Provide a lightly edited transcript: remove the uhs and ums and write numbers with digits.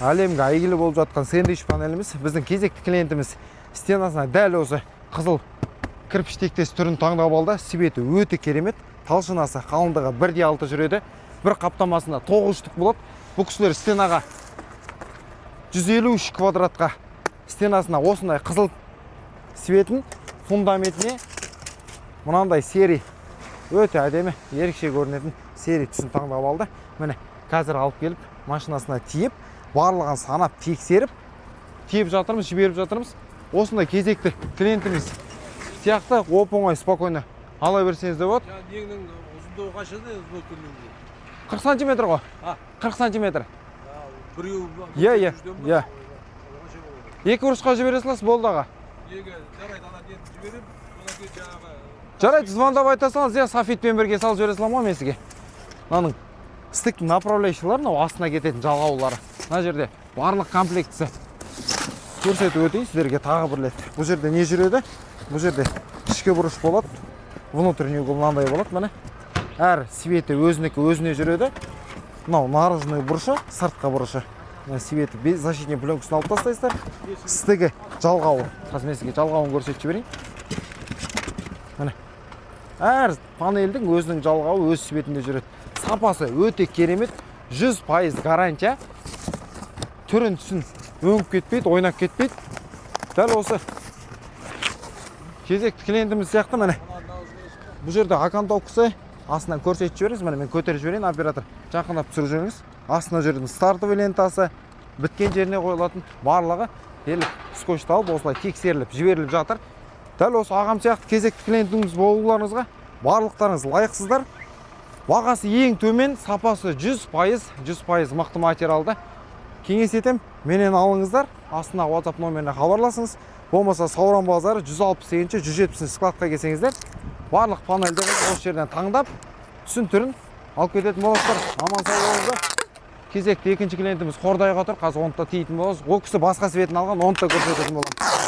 әлемге әйгілі болып жатқан сэндвич панеліміз біздің кезекті клиентіміз стенасына дәл осы қызыл кірпіш тектес түрін таңдап алды. Светі өте керемет, талшынасы қалыңдығы 1,6 жүреді. Бір қаптамасында 9 штук болады. Бұл кісілер стенаға 153 квадратқа стенасына осындай қызыл светін фундаментіне мынандай серий өте әдемі, ерекше көрінетін серий түсін таңдап алды. Міне қазір алып келіп машинасына тиіп, барлығын санап тексеріп, тиіп жатырмыз, жіберіп жатырмыз. Осындай кезекті клиентіміз сияқты оп-оңай спокойно ала берсеңіз де болады. Негінің ұзындығы қаншада? 40 сантиметр ғой. 40 сантиметр. Иә. Екі ұрысқа жібересіз болды аға. Жарайды, звондап айтасаңыз, я софитпен бірге салып жібересіз ма мен сізге. Мынаның стыктың направляющийлары мынау астына кететін жалғаулары. Мына жерде барлық комплектісі көрсетіп өтейін сіздерге тағы бір рет. Бұл жерде не жүреді? Бұл жерде ішкі бұрыш болады. Внутренний угол мынандай болады, міне. Әр светі өзіне жүреді. Мынау наружный бұрышы, сыртқы бұрышы. Светі без защитный пленкасын алып тастайсыздар. Стыгі жалғауы. Қазір мен сізге жалғауын көрсетіп жіберейін. Міне. Әр панельдің өзінің жалғауы өз светінде жүреді. Сапасы өте керемет, 100% гарантия. Түрін түсін өңіп кетпейді, ойнап кетпейді. Дәл осы кезекті клиентіміз сияқты міне. Бұл жерде окантовкасы астынан көрсетіп жіберіңіз. Міне мен көтеріп жіберейін, оператор жақындап түсіріп жіберіңіз. Астына жүретін стартовый лентасы, біткен жеріне қойылатын барлығы делік скотчталып, осылай тексеріліп, жіберіліп жатыр. Дәл осы ағам сияқты кезекті клиентіміз болуларыңызға барлықтарыңыз лайықсыздар. Бағасы ең төмен, сапасы 100% мықты материалды. Кеңес етем, менен алыңыздар. Астына WhatsApp номеріне хабарласыңыз. Болмаса Сауран базары 168-170 складқа келсеңіздер, барлық панельдерді осы жерден таңдап, түсін түрін алып кететін боласыздар. Аман сау болыңыздар. Кезекті екінші клиентіміз Қордайға тұр. Қазір оны да тиетін боламыз. Ол кісі басқа светін алған, оны да көрсететін боламыз.